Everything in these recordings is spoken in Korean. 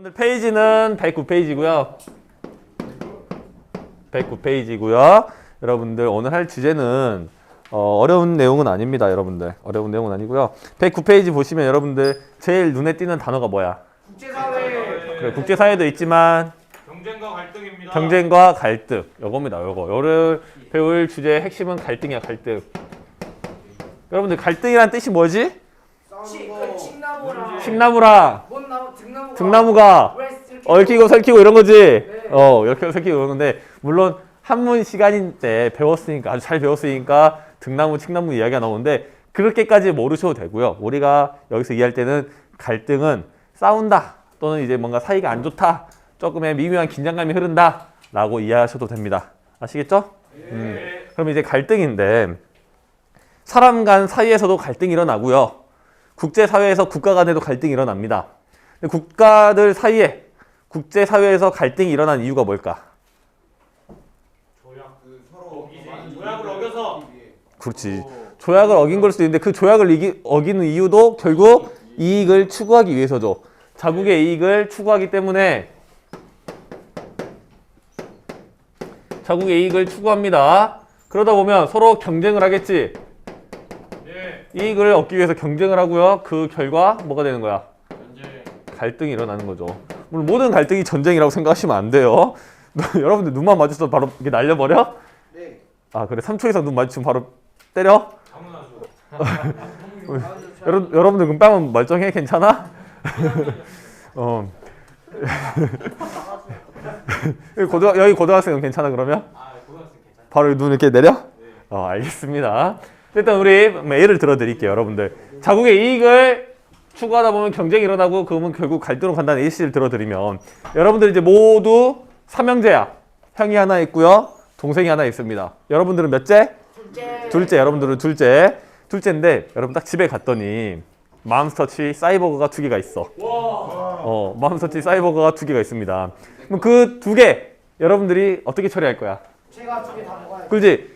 오늘 페이지는 109페이지고요. 109페이지고요. 여러분들 오늘 할 주제는 어려운 내용은 아닙니다. 여러분들 어려운 내용은 아니고요. 109페이지 보시면 여러분들 제일 눈에 띄는 단어가 뭐야? 국제사회. 그래, 국제사회도 있지만 경쟁과 갈등입니다. 경쟁과 갈등 요겁니다. 요거를 배울 주제의 핵심은 갈등이야. 갈등. 여러분들 갈등이란 뜻이 뭐지? 칡나무랑 칡나무랑 등나무가 등나무가 얽히고 설키고 이런 거지. 얽히고 설키고 이런 건데 물론 한문 시간인 때 배웠으니까 아주 잘 배웠으니까 등나무, 칡나무 이야기가 나오는데 그렇게까지 모르셔도 되고요. 우리가 여기서 이해할 때는 갈등은 싸운다 또는 이제 뭔가 사이가 안 좋다, 조금의 미묘한 긴장감이 흐른다 라고 이해하셔도 됩니다. 아시겠죠? 그럼 이제 갈등인데 사람 간 사이에서도 갈등이 일어나고요. 국제사회에서 국가 간에도 갈등이 일어납니다. 국가들 사이에 국제사회에서 갈등이 일어난 이유가 뭘까? 조약을 어겨서. 그렇지. 조약을 어긴 걸 수도 있는데 그 조약을 어기는 이유도 결국 이익을 추구하기 위해서죠. 자국의 이익을 추구하기 때문에 자국의 이익을 추구합니다. 그러다 보면 서로 경쟁을 하겠지. 네. 이익을 얻기 위해서 경쟁을 하고요. 그 결과 뭐가 되는 거야? 전쟁. 갈등이 일어나는 거죠. 물론 모든 갈등이 전쟁이라고 생각하시면 안 돼요. 여러분들 눈만 마주쳐서 바로 이렇게 날려버려? 네. 아 그래 3초 이상 눈 마주치면 바로 때려? 당연하죠. 여러분들 금방은 멀쩡해? 괜찮아? 여기 고등학생은 괜찮아 그러면? 고등학생 괜찮아요. 바로 눈 이렇게 내려? 알겠습니다. 일단 우리 예를 들어 드릴게요. 여러분들 자국의 이익을 추구하다 보면 경쟁이 일어나고 그러면 결국 갈등으로 간다는 예시를 들어 드리면 여러분들 이제 모두 삼형제야. 형이 하나 있고요. 동생이 하나 있습니다. 여러분들은 몇째? 둘째. 여러분들은 둘째인데 여러분 딱 집에 갔더니 맘스터치 사이버거가 2개가 있어. 맘스터치 사이버거가 2개가 있습니다. 그럼 그 2개 여러분들이 어떻게 처리할 거야? 제가 2개 다 먹어요. 그렇지?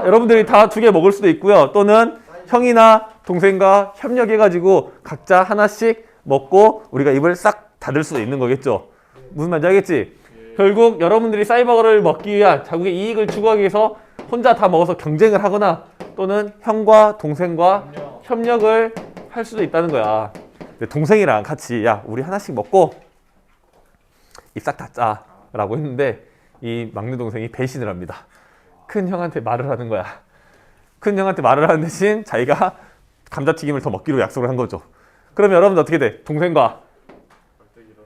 여러분들이 다 2개 먹을 수도 있고요. 또는 형이나 동생과 협력해가지고 각자 하나씩 먹고 우리가 입을 싹 닫을 수도 있는 거겠죠. 무슨 말인지 알겠지? 결국 여러분들이 사이버거를 먹기 위한 자국의 이익을 추구하기 위해서 혼자 다 먹어서 경쟁을 하거나 또는 형과 동생과 협력을 할 수도 있다는 거야. 근데 동생이랑 같이 야 우리 하나씩 먹고 입 싹 닫자 라고 했는데 이 막내 동생이 배신을 합니다. 큰 형한테 말을 하는 거야. 큰 형한테 말을 하는 대신 자기가 감자튀김을 더 먹기로 약속을 한 거죠. 그러면 여러분들 어떻게 돼? 동생과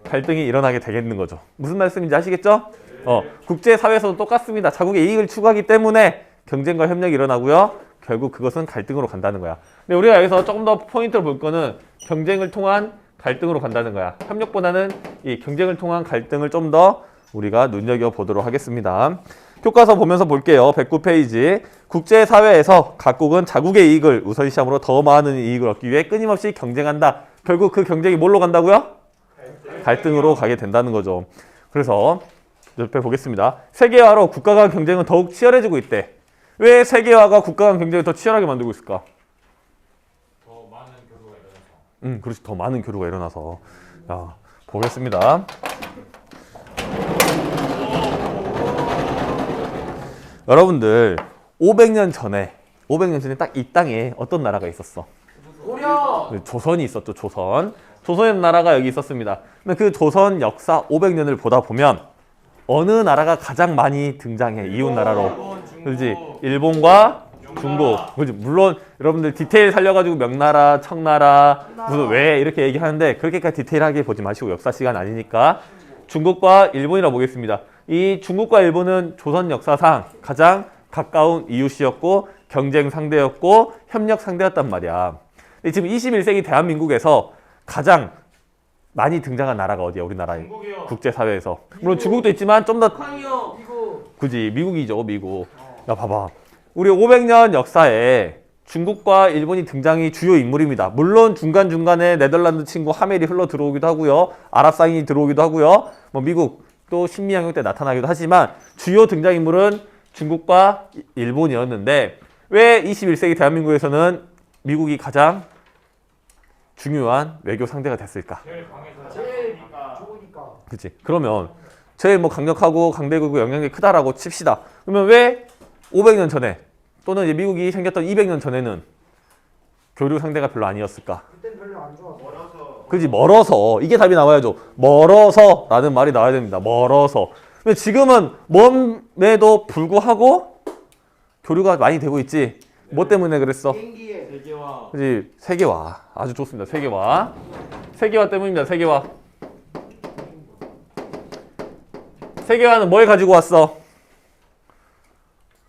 갈등이 일어나게 되겠는 거죠. 무슨 말씀인지 아시겠죠? 국제사회에서도 똑같습니다. 자국의 이익을 추구하기 때문에 경쟁과 협력이 일어나고요. 결국 그것은 갈등으로 간다는 거야. 근데 우리가 여기서 조금 더 포인트를 볼 거는 경쟁을 통한 갈등으로 간다는 거야. 협력보다는 이 경쟁을 통한 갈등을 좀 더 우리가 눈여겨보도록 하겠습니다. 교과서 보면서 볼게요. 109페이지. 국제사회에서 각국은 자국의 이익을 우선시함으로 더 많은 이익을 얻기 위해 끊임없이 경쟁한다. 결국 그 경쟁이 뭘로 간다고요? 갈등으로 가게 된다는 거죠. 그래서 옆에 보겠습니다. 세계화로 국가 간 경쟁은 더욱 치열해지고 있대. 왜 세계화가 국가 간 경쟁을 더 치열하게 만들고 있을까? 더 많은 교류가 일어나서. 그렇지. 더 많은 교류가 일어나서. 자, 보겠습니다. 여러분들 500년 전에 딱 이 땅에 어떤 나라가 있었어? 고려. 조선이 있었죠. 조선의 나라가 여기 있었습니다. 근데 그 조선 역사 500년을 보다 보면 어느 나라가 가장 많이 등장해? 이웃 나라로. 그렇지? 일본과 중국. 그렇지? 물론 여러분들 디테일 살려가지고 명나라, 청나라, 무슨 왜 이렇게 얘기하는데 그렇게까지 디테일하게 보지 마시고 역사 시간 아니니까 중국과 일본이라고 보겠습니다. 이 중국과 일본은 조선 역사상 가장 가까운 이웃이었고 경쟁 상대였고 협력 상대였단 말이야. 근데 지금 21세기 대한민국에서 가장 많이 등장한 나라가 어디야? 우리나라의 중국이요. 국제사회에서. 물론 중국도 있지만 좀 더 북한이요. 미국. 굳이 미국이죠. 미국. 야 봐봐. 우리 500년 역사에 중국과 일본이 등장이 주요 인물입니다. 물론 중간중간에 네덜란드 친구 하멜이 흘러 들어오기도 하고요. 아랍상인이 들어오기도 하고요. 뭐 미국 또 신미양요 때 나타나기도 하지만 주요 등장인물은 중국과 일본이었는데 왜 21세기 대한민국에서는 미국이 가장 중요한 외교 상대가 됐을까? 제일 강해서. 제일 그러니까. 그치? 그러면 제일 뭐 강력하고 강대국이고 영향력이 크다라고 칩시다. 그러면 왜 500년 전에 또는 이제 미국이 생겼던 200년 전에는 교류 상대가 별로 아니었을까? 그땐 별로 안 좋았어. 멀어서 그지? 멀어서. 이게 답이 나와야죠. 멀어서 라는 말이 나와야 됩니다. 멀어서. 근데 지금은 먼에도 불구하고 교류가 많이 되고 있지. 뭐 때문에 그랬어? 비행기에 세계화. 그지? 세계화. 아주 좋습니다. 세계화. 세계화 때문입니다. 세계화. 세계화는 뭘 가지고 왔어?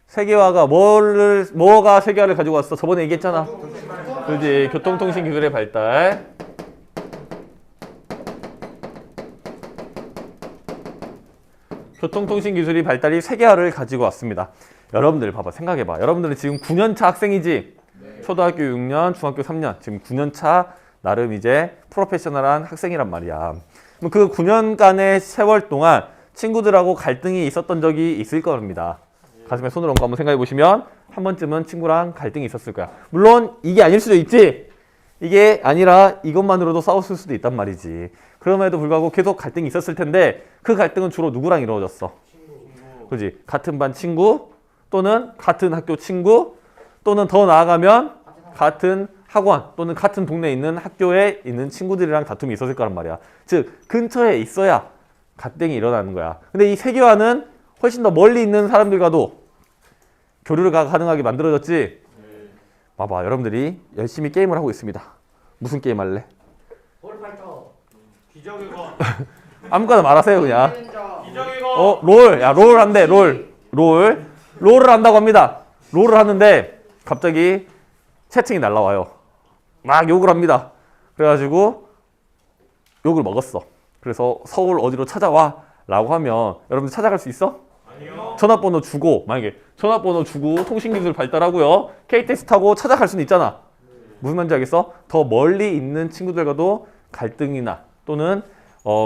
세계화가 뭐가 세계화를 가지고 왔어? 저번에 얘기했잖아. 그지? 교통통신 기술의 발달. 교통통신 기술이 발달이 세계화를 가지고 왔습니다. 여러분들 봐봐. 생각해봐. 여러분들은 지금 9년차 학생이지? 초등학교 6년, 중학교 3년. 지금 9년차 나름 이제 프로페셔널한 학생이란 말이야. 그럼 그 9년간의 세월 동안 친구들하고 갈등이 있었던 적이 있을 겁니다. 가슴에 손을 얹고 한번 생각해 보시면 한 번쯤은 친구랑 갈등이 있었을 거야. 물론 이게 아닐 수도 있지. 이게 아니라 이것만으로도 싸웠을 수도 있단 말이지. 그럼에도 불구하고 계속 갈등이 있었을 텐데 그 갈등은 주로 누구랑 이루어졌어? 그지? 같은 반 친구 또는 같은 학교 친구 또는 더 나아가면 같은 학원 또는 같은 동네에 있는 학교에 있는 친구들이랑 다툼이 있었을 거란 말이야. 즉 근처에 있어야 갈등이 일어나는 거야. 근데 이 세계화는 훨씬 더 멀리 있는 사람들과도 교류가 가능하게 만들어졌지. 봐봐, 여러분들이 열심히 게임을 하고 있습니다. 무슨 게임 할래? 볼파이터. 기적의 건. 아무거나 말하세요 그냥. 기적의 건. 롤. 야, 롤 한대. 롤을 한다고 합니다. 롤을 하는데 갑자기 채팅이 날라와요. 막 욕을 합니다. 그래가지고 욕을 먹었어. 그래서 서울 어디로 찾아와 라고 하면 여러분들 찾아갈 수 있어? 아니요. 전화번호 주고 만약에 전화번호 주고 통신기술 발달하고요. KTX 타고 찾아갈 수는 있잖아. 무슨 말인지 알겠어? 더 멀리 있는 친구들과도 갈등이나 또는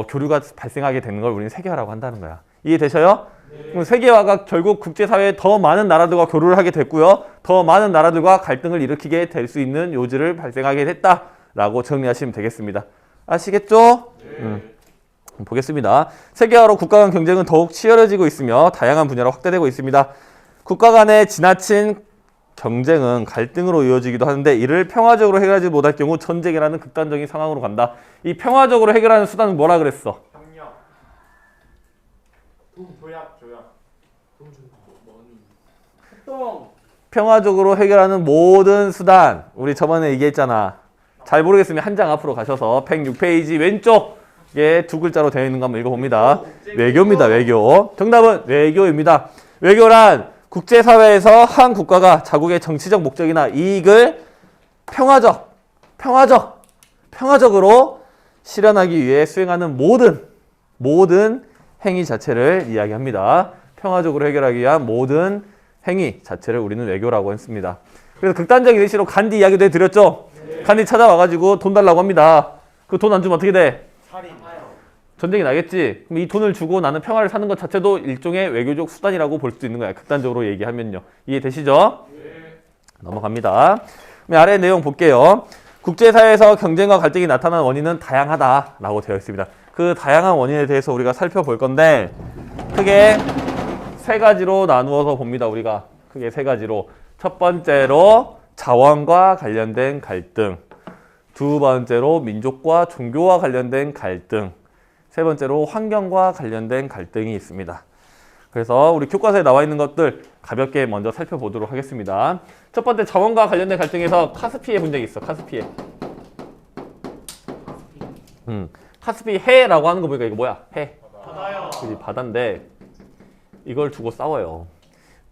교류가 발생하게 되는 걸 우리는 세계화라고 한다는 거야. 이해되셔요? 그럼 세계화가 결국 국제사회에 더 많은 나라들과 교류를 하게 됐고요. 더 많은 나라들과 갈등을 일으키게 될 수 있는 요지를 발생하게 됐다라고 정리하시면 되겠습니다. 아시겠죠? 보겠습니다. 세계화로 국가 간 경쟁은 더욱 치열해지고 있으며 다양한 분야로 확대되고 있습니다. 국가 간의 지나친 경쟁은 갈등으로 이어지기도 하는데 이를 평화적으로 해결하지 못할 경우 전쟁이라는 극단적인 상황으로 간다. 이 평화적으로 해결하는 수단은 뭐라 그랬어? 협력. 조약. 협동. 평화적으로 해결하는 모든 수단. 우리 저번에 얘기했잖아. 잘 모르겠으면 한 장 앞으로 가셔서 106페이지 왼쪽에 두 글자로 되어 있는 거 한번 읽어봅니다. 외교입니다. 외교. 정답은 외교입니다. 외교란 국제사회에서 한 국가가 자국의 정치적 목적이나 이익을 평화적으로 실현하기 위해 수행하는 모든 행위 자체를 이야기합니다. 평화적으로 해결하기 위한 모든 행위 자체를 우리는 외교라고 했습니다. 그래서 극단적인 예시로 간디 이야기도 해드렸죠? 간디 찾아와가지고 돈 달라고 합니다. 그 돈 안 주면 어떻게 돼? 살인. 전쟁이 나겠지? 그럼 이 돈을 주고 나는 평화를 사는 것 자체도 일종의 외교적 수단이라고 볼 수도 있는 거야. 극단적으로 얘기하면요. 이해되시죠? 넘어갑니다. 그럼 아래 내용 볼게요. 국제사회에서 경쟁과 갈등이 나타나는 원인은 다양하다라고 되어 있습니다. 그 다양한 원인에 대해서 우리가 살펴볼 건데 크게 세 가지로 나누어서 봅니다. 우리가 크게 세 가지로. 첫 번째로 자원과 관련된 갈등, 두 번째로 민족과 종교와 관련된 갈등, 세 번째로 환경과 관련된 갈등이 있습니다. 그래서 우리 교과서에 나와 있는 것들 가볍게 먼저 살펴보도록 하겠습니다. 첫 번째 자원과 관련된 갈등에서 카스피해 본 적이 있어. 카스피해. 카스피 해라고 하는 거 보니까 이거 뭐야? 해. 바다요. 그지 바다인데 이걸 두고 싸워요.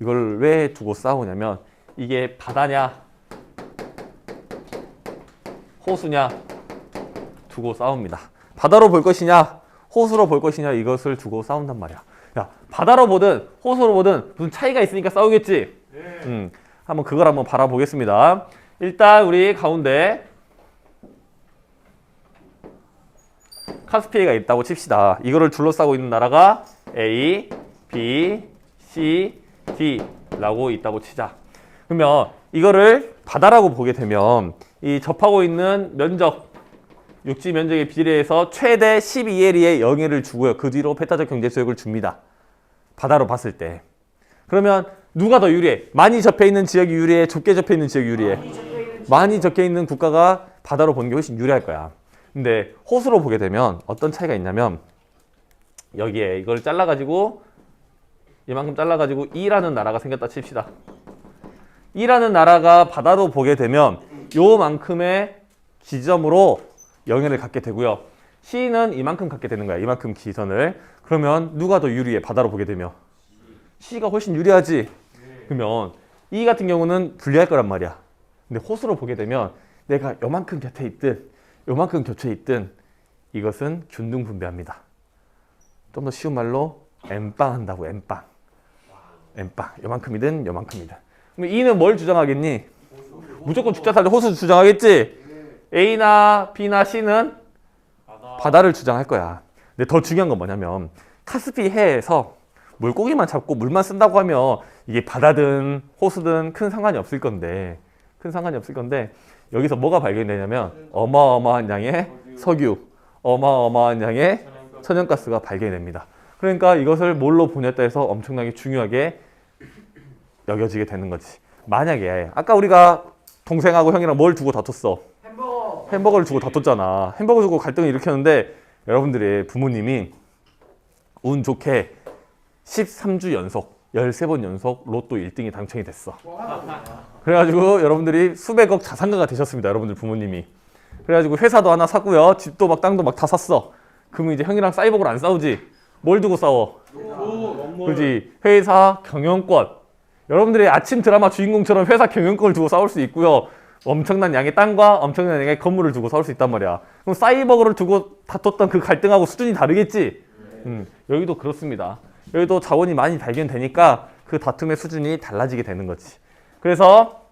이걸 왜 두고 싸우냐면 이게 바다냐 호수냐 두고 싸웁니다. 바다로 볼 것이냐 호수로 볼 것이냐 이것을 두고 싸운단 말이야. 야 바다로 보든 호수로 보든 무슨 차이가 있으니까 싸우겠지. 한번 그걸 한번 바라보겠습니다. 일단 우리 가운데 카스피해가 있다고 칩시다. 이거를 둘러싸고 있는 나라가 A, B, C, D라고 있다고 치자. 그러면 이거를 바다라고 보게 되면 이 접하고 있는 면적 육지 면적에 비례해서 최대 12L의 영해를 주고요. 그 뒤로 배타적 경제 수역을 줍니다. 바다로 봤을 때. 그러면 누가 더 유리해? 많이 접해 있는 지역이 유리해? 좁게 접해 있는 지역이 유리해? 많이 접해 있는 국가가 바다로 보는 게 훨씬 유리할 거야. 근데 호수로 보게 되면 어떤 차이가 있냐면 여기에 이걸 잘라가지고 이만큼 잘라가지고 E라는 나라가 생겼다 칩시다. E라는 나라가 바다로 보게 되면 요만큼의 지점으로 영해를 갖게 되고요. C는 이만큼 갖게 되는 거야. 이만큼 기선을. 그러면 누가 더 유리해? 바다로 보게 되면 C가 훨씬 유리하지. 그러면 E 같은 경우는 불리할 거란 말이야. 근데 호수로 보게 되면 내가 요만큼 곁에 있든 요만큼 겹쳐 있든 이것은 균등 분배합니다. 좀 더 쉬운 말로 N빵 한다고. N빵. N빵. 요만큼이든 요만큼이든. 그럼 E는 뭘 주장하겠니? 무조건 죽자 살자 호수 주장하겠지? A나 B나 C는 바다를 주장할 거야. 근데 더 중요한 건 뭐냐면 카스피 해에서 물고기만 잡고 물만 쓴다고 하면 이게 바다든 호수든 큰 상관이 없을 건데 여기서 뭐가 발견되냐면 어마어마한 양의 석유, 어마어마한 양의 천연가스가 발견이 됩니다. 그러니까 이것을 뭘로 보냈다 해서 엄청나게 중요하게 여겨지게 되는 거지. 만약에 아까 우리가 동생하고 형이랑 뭘 두고 다퉜어? 햄버거를 주고 다퉜잖아. 햄버거 주고 갈등을 일으켰는데 여러분들의 부모님이 운 좋게 13주 연속 13번 연속 로또 1등이 당첨이 됐어. 그래가지고 여러분들이 수백억 자산가가 되셨습니다. 여러분들 부모님이. 그래가지고 회사도 하나 사고요. 집도 막 땅도 막 다 샀어. 그러면 이제 형이랑 사이버그로 안 싸우지? 뭘 두고 싸워? 그렇지. 회사 경영권. 여러분들이 아침 드라마 주인공처럼 회사 경영권을 두고 싸울 수 있고요. 엄청난 양의 땅과 엄청난 양의 건물을 두고 싸울 수 있단 말이야. 그럼 사이버그를 두고 다퉜던 그 갈등하고 수준이 다르겠지? 여기도 그렇습니다. 여기도 자원이 많이 발견되니까 그 다툼의 수준이 달라지게 되는 거지. 그래서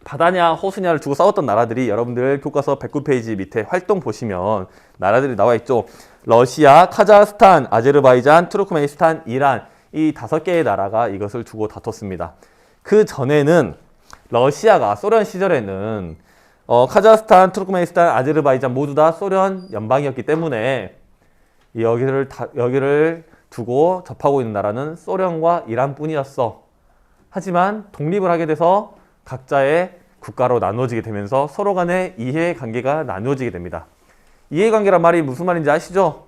바다냐 호수냐를 두고 싸웠던 나라들이 여러분들 교과서 109페이지 밑에 활동 보시면 나라들이 나와 있죠. 러시아, 카자흐스탄, 아제르바이잔, 투르크메니스탄, 이란 이 5개의 나라가 이것을 두고 다퉜습니다. 그 전에는 러시아가 소련 시절에는 카자흐스탄, 아제르바이잔 모두 다 소련 연방이었기 때문에 여기를 두고 접하고 있는 나라는 소련과 이란뿐이었어. 하지만 독립을 하게 돼서 각자의 국가로 나누어지게 되면서 서로 간의 이해관계가 나누어지게 됩니다. 이해관계란 말이 무슨 말인지 아시죠?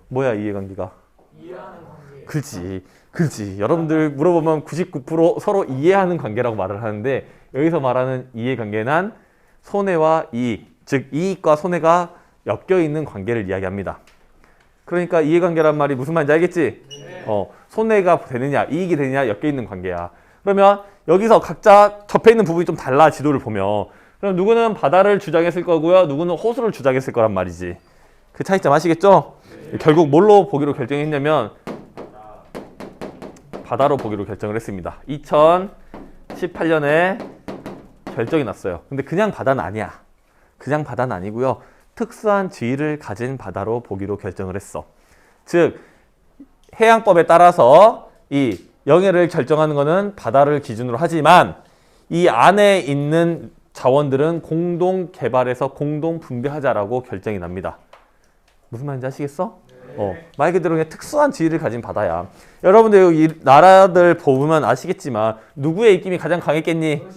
뭐야 이해관계가? 이해하는 관계. 그렇지. 여러분들 물어보면 99% 서로 이해하는 관계라고 말을 하는데 여기서 말하는 이해관계는 손해와 이익, 즉 이익과 손해가 엮여있는 관계를 이야기합니다. 그러니까 이해관계란 말이 무슨 말인지 알겠지? 손해가 되느냐, 이익이 되느냐 엮여있는 관계야. 그러면 여기서 각자 접해 있는 부분이 좀 달라, 지도를 보면. 그럼 누구는 바다를 주장했을 거고요, 누구는 호수를 주장했을 거란 말이지. 그 차이점 아시겠죠? 결국 뭘로 보기로 결정했냐면 바다로 보기로 결정을 했습니다. 2018년에 결정이 났어요. 근데 그냥 바다는 아니야. 그냥 바다는 아니고요. 특수한 지위를 가진 바다로 보기로 결정을 했어. 즉 해양법에 따라서 이 영해를 결정하는 것은 바다를 기준으로 하지만 이 안에 있는 자원들은 공동 개발해서 공동 분배하자라고 결정이 납니다. 무슨 말인지 아시겠어? 말 그대로 그냥 특수한 지위를 가진 바다야. 여러분들 이 나라들 보면 아시겠지만 누구의 입김이 가장 강했겠니?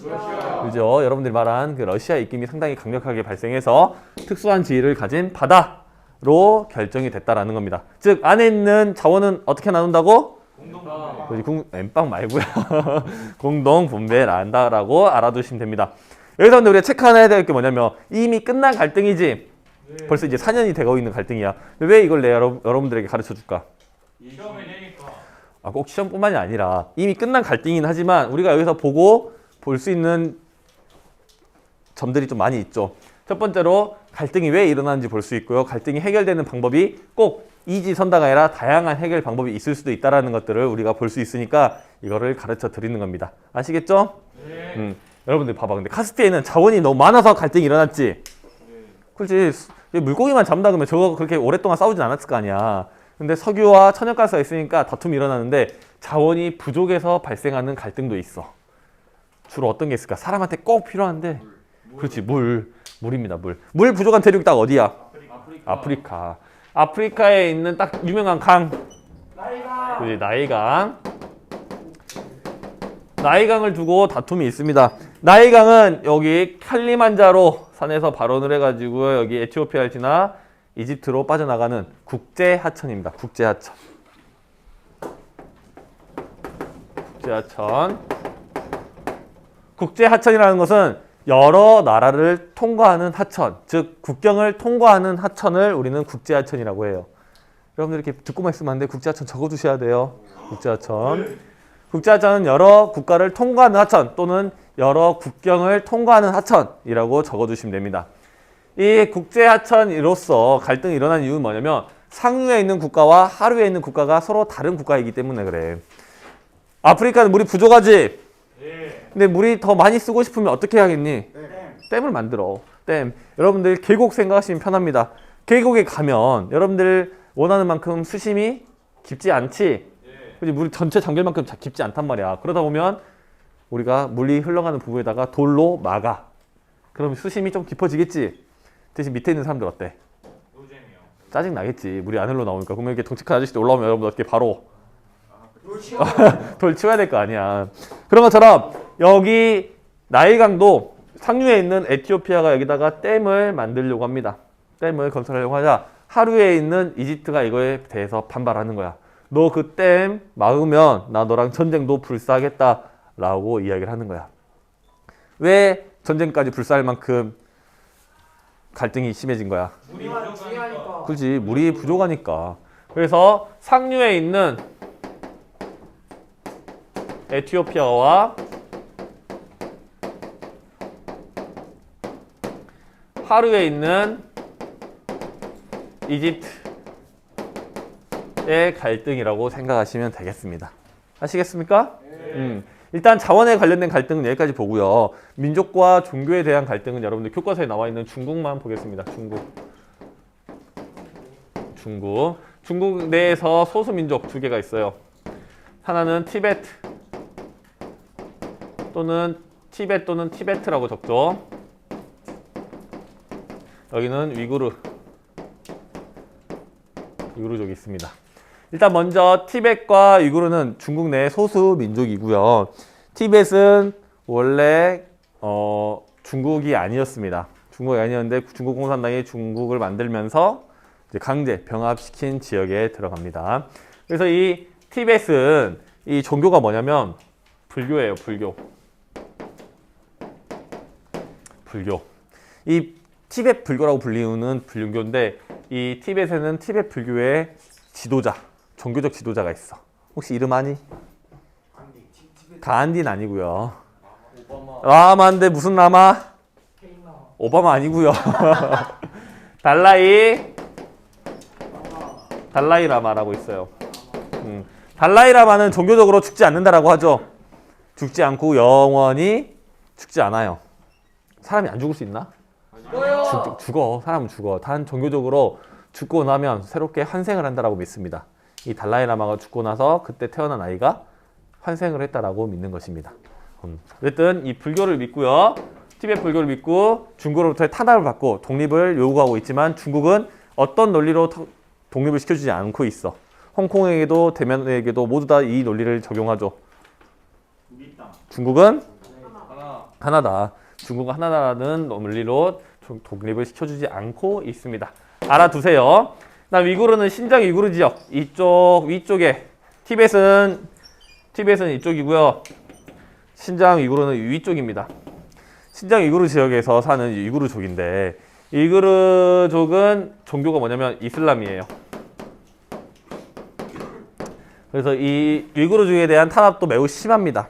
그죠? 여러분들이 말한 그 러시아의 입김이 상당히 강력하게 발생해서 특수한 지위를 가진 바다로 결정이 됐다라는 겁니다. 즉 안에 있는 자원은 어떻게 나눈다고? 엠빵 말고요. 공동 분배를 한다라고 알아두시면 됩니다. 여기서 근데 우리가 체크 하나 해야 될 게 뭐냐면 이미 끝난 갈등이지. 벌써 이제 4년이 되고 있는 갈등이야. 근데 왜 이걸 내가 여러분들에게 가르쳐 줄까? 시험을 내니까. 꼭 시험뿐만이 아니라 이미 끝난 갈등이긴 하지만 우리가 여기서 보고 볼 수 있는 점들이 좀 많이 있죠. 첫 번째로 갈등이 왜 일어나는지 볼 수 있고요. 갈등이 해결되는 방법이 꼭 이지선다가 아니라 다양한 해결 방법이 있을 수도 있다는 것들을 우리가 볼 수 있으니까 이거를 가르쳐 드리는 겁니다. 아시겠죠? 네. 여러분들 봐봐. 근데 카스피해는 자원이 너무 많아서 갈등이 일어났지. 그렇지. 물고기만 잡는다 그러면 저거 그렇게 오랫동안 싸우진 않았을 거 아니야. 근데 석유와 천연가스가 있으니까 다툼이 일어나는데 자원이 부족해서 발생하는 갈등도 있어. 주로 어떤 게 있을까? 사람한테 꼭 필요한데. 그렇지. 물입니다. 물 부족한 대륙이 딱 어디야? 아프리카. 아프리카에 있는 딱 유명한 강. 나이가 그지, 나일강. 나일강을 두고 다툼이 있습니다. 나일강은 여기 칼리만자로 산에서 발원을 해가지고 여기 에티오피아를 지나 이집트로 빠져나가는 국제 하천입니다. 국제 하천. 국제 하천. 국제 하천이라는 것은 여러 나라를 통과하는 하천, 즉 국경을 통과하는 하천을 우리는 국제 하천이라고 해요. 여러분들 이렇게 듣고만 있으면 안 돼. 국제 하천 적어두셔야 돼요. 국제 하천. 국제 하천은 여러 국가를 통과하는 하천 또는 여러 국경을 통과하는 하천이라고 적어두시면 됩니다. 이 국제 하천으로서 갈등이 일어나는 이유는 뭐냐면 상류에 있는 국가와 하류에 있는 국가가 서로 다른 국가이기 때문에 그래. 아프리카는 물이 부족하지. 근데 물이 더 많이 쓰고 싶으면 어떻게 해야겠니? 댐을 만들어. 댐. 여러분들 계곡 생각하시면 편합니다. 계곡에 가면 여러분들 원하는 만큼 수심이 깊지 않지? 그치? 물 전체 잠길만큼 깊지 않단 말이야. 그러다 보면 우리가 물이 흘러가는 부분에다가 돌로 막아. 그럼 수심이 좀 깊어지겠지? 대신 밑에 있는 사람들 어때? 노잼이요. 짜증 나겠지. 물이 안 흘러나오니까. 그러면 이렇게 덩치 큰 아저씨들 올라오면 여러분들 어떻게 바로 돌 치워야 될 거 아니야. 그런 것처럼 여기 나일강도 상류에 있는 에티오피아가 여기다가 댐을 만들려고 합니다. 댐을 건설하려고 하자 하류에 있는 이집트가 이거에 대해서 반발하는 거야. 너 그 댐 막으면 나 너랑 전쟁도 불사하겠다 라고 이야기를 하는 거야. 왜 전쟁까지 불사할 만큼 갈등이 심해진 거야? 물이 중요하니까. 부족하니까. 그렇지, 물이 부족하니까. 그래서 상류에 있는 에티오피아와 하류에 있는 이집트의 갈등이라고 생각하시면 되겠습니다. 아시겠습니까? 일단 자원에 관련된 갈등은 여기까지 보고요. 민족과 종교에 대한 갈등은 여러분들 교과서에 나와 있는 중국만 보겠습니다. 중국 내에서 소수민족 두 개가 있어요. 하나는 티베트 또는 티베트라고 적죠. 여기는 위구르족이 있습니다. 일단 먼저 티벳과 위구르는 중국 내 소수 민족이고요. 티벳은 원래 중국이 아니었습니다. 중국이 아니었는데 중국 공산당이 중국을 만들면서 이제 강제 병합시킨 지역에 들어갑니다. 그래서 이 티벳은 이 종교가 뭐냐면 불교예요. 불교. 이 티벳 불교라고 불리우는 불교인데 이 티벳에는 티벳 불교의 지도자, 종교적 지도자가 있어. 혹시 이름 아니? 간디는 아니고요. 라마인데 무슨 라마? 오바마 아니고요. 달라이 라마라고 있어요. 달라이 라마는 종교적으로 죽지 않는다라고 하죠. 죽지 않고 영원히 죽지 않아요. 사람이 안 죽을 수 있나? 죽어. 사람은 죽어. 단 종교적으로 죽고 나면 새롭게 환생을 한다라고 믿습니다. 이 달라이 라마가 죽고 나서 그때 태어난 아이가 환생을 했다라고 믿는 것입니다. 어쨌든 이 불교를 믿고요. 티벳 불교를 믿고 중국으로부터의 탄압을 받고 독립을 요구하고 있지만 중국은 어떤 논리로 독립을 시켜주지 않고 있어. 홍콩에게도 대만에게도 모두 다 이 논리를 적용하죠. 중국은 하나다. 중국은 하나라는 논리로 독립을 시켜주지 않고 있습니다. 알아두세요. 그다음 위구르는 신장 위구르 지역 이쪽 위쪽에 티벳은 이쪽이고요. 신장 위구르는 위쪽입니다. 신장 위구르 지역에서 사는 위구르족인데 위구르족은 종교가 뭐냐면 이슬람이에요. 그래서 이 위구르족에 대한 탄압도 매우 심합니다.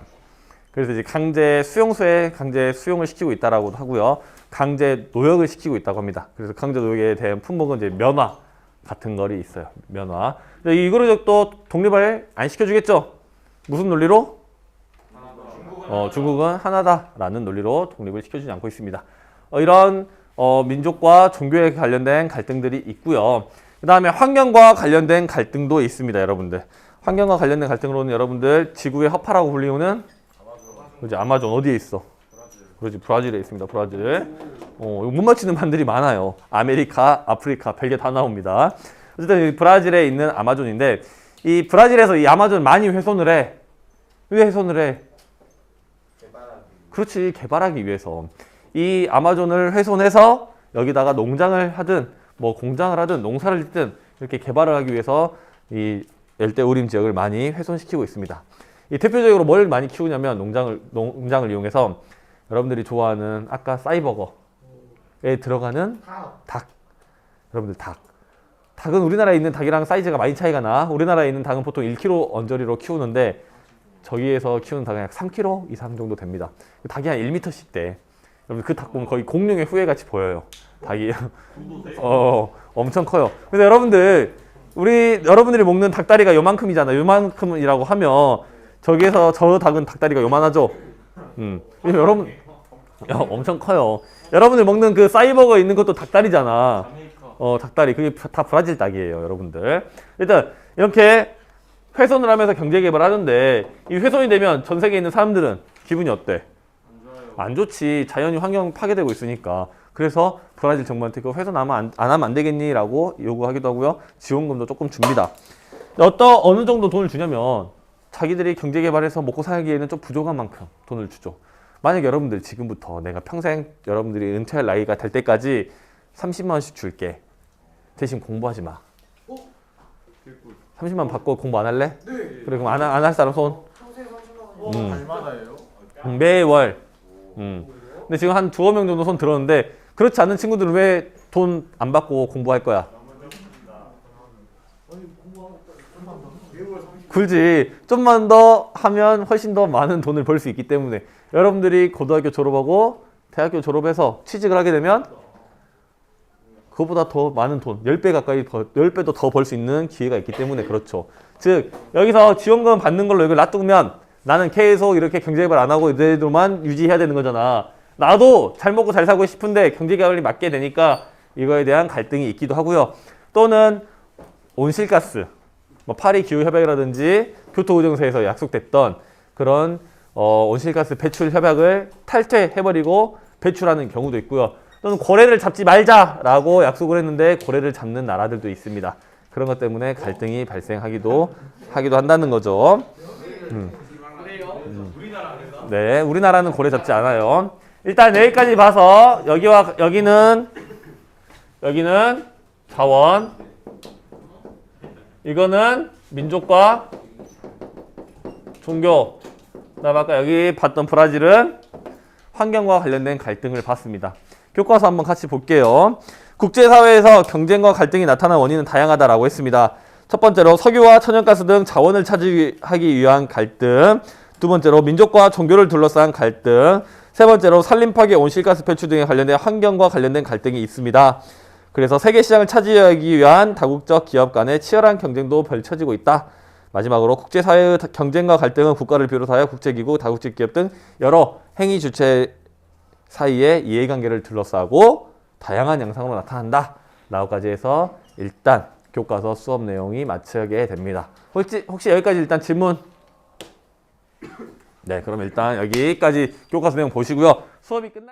그래서 이제 강제 수용을 시키고 있다라고 하고요. 강제 노역을 시키고 있다고 합니다. 그래서 강제 노역에 대한 품목은 이제 면화 같은 거리 있어요. 면화. 이 위구르족도 독립을 안 시켜주겠죠. 무슨 논리로? 중국은 하나다라는 논리로 독립을 시켜주지 않고 있습니다. 이런 민족과 종교에 관련된 갈등들이 있고요. 그 다음에 환경과 관련된 갈등도 있습니다. 여러분들. 환경과 관련된 갈등으로는 여러분들 지구의 허파라고 불리우는 그치, 아마존 어디에 있어? 그렇지, 브라질에 있습니다. 브라질. 이거 못 맞히는 반들이 많아요. 아메리카, 아프리카, 별게 다 나옵니다. 어쨌든 이 브라질에 있는 아마존인데 이 브라질에서 이 아마존 많이 훼손을 해. 왜 훼손을 해? 그렇지, 개발하기 위해서. 이 아마존을 훼손해서 여기다가 농장을 하든 뭐 공장을 하든 농사를 짓든 이렇게 개발을 하기 위해서 이 열대우림 지역을 많이 훼손시키고 있습니다. 이 대표적으로 뭘 많이 키우냐면 농장을 이용해서 여러분들이 좋아하는 아까 싸이버거에 들어가는 닭. 여러분들 닭은 우리나라에 있는 닭이랑 사이즈가 많이 차이가 나. 우리나라에 있는 닭은 보통 1kg 언저리로 키우는데 저기에서 키우는 닭은 약 3kg 이상 정도 됩니다. 닭이 한 1m씩 돼. 여러분 그 닭 보면 거의 공룡의 후예 같이 보여요. 닭이 엄청 커요. 그래서 여러분들이 먹는 닭다리가 요만큼이잖아. 요만큼이라고 하면 저기에서 저 닭은 닭다리가 요만하죠. 여러분 엄청 커요. 여러분들 먹는 그 싸이버거 있는 것도 닭다리잖아. 닭다리 그게 다 브라질 닭이에요, 여러분들. 일단 이렇게 훼손을 하면서 경제 개발하는데 이 훼손이 되면 전 세계에 있는 사람들은 기분이 어때? 안 좋지. 자연이 환경 파괴되고 있으니까. 그래서 브라질 정부한테 그 훼손 안 하면 안 되겠니라고 요구하기도 하고요. 지원금도 조금 줍니다. 어느 정도 돈을 주냐면 자기들이 경제 개발해서 먹고 살기에는 좀 부족한 만큼 돈을 주죠. 만약 여러분들 지금부터 내가 평생 여러분들이 은퇴할 나이가 될 때까지 30만 원씩 줄게. 대신 공부하지 마. 30만 받고 공부 안 할래? 네. 그래, 그럼 안 할 사람 손? 평소에 30만 원. 얼마나예요? 매월. 근데 지금 한 두어 명 정도 손 들었는데 그렇지 않은 친구들은 왜 돈 안 받고 공부할 거야? 굴지. 좀만 더 하면 훨씬 더 많은 돈을 벌 수 있기 때문에 여러분들이 고등학교 졸업하고 대학교 졸업해서 취직을 하게 되면 그것보다 더 많은 돈, 10배 가까이 10배도 더 벌 수 있는 기회가 있기 때문에 그렇죠. 즉 여기서 지원금 받는 걸로 이걸 놔두면 나는 계속 이렇게 경제개발 안 하고 이대로만 유지해야 되는 거잖아. 나도 잘 먹고 잘 살고 싶은데 경제개발이 맞게 되니까 이거에 대한 갈등이 있기도 하고요. 또는 온실가스, 뭐 파리 기후협약이라든지 교토의정서에서 약속됐던 그런 온실가스 배출 협약을 탈퇴해버리고 배출하는 경우도 있고요. 또는 고래를 잡지 말자라고 약속을 했는데 고래를 잡는 나라들도 있습니다. 그런 것 때문에 갈등이 발생하기도 한다는 거죠. 네, 우리나라는 고래 잡지 않아요. 일단 여기까지 봐서 여기와 여기는 자원, 이거는 민족과 종교. 그다음에 아까 여기 봤던 브라질은 환경과 관련된 갈등을 봤습니다. 교과서 한번 같이 볼게요. 국제사회에서 경쟁과 갈등이 나타난 원인은 다양하다라고 했습니다. 첫 번째로 석유와 천연가스 등 자원을 차지하기 위한 갈등, 두 번째로 민족과 종교를 둘러싼 갈등, 세 번째로 산림파괴, 온실가스 배출 등에 관련된 환경과 관련된 갈등이 있습니다. 그래서 세계 시장을 차지하기 위한 다국적 기업 간의 치열한 경쟁도 펼쳐지고 있다. 마지막으로 국제사회의 경쟁과 갈등은 국가를 비롯하여 국제기구, 다국적 기업 등 여러 행위 주체 사이의 이해관계를 둘러싸고 다양한 양상으로 나타난다. 라고까지 해서 일단 교과서 수업 내용이 마치게 됩니다. 혹시 여기까지 일단 질문? 네, 그럼 일단 여기까지 교과서 내용 보시고요. 수업이 끝나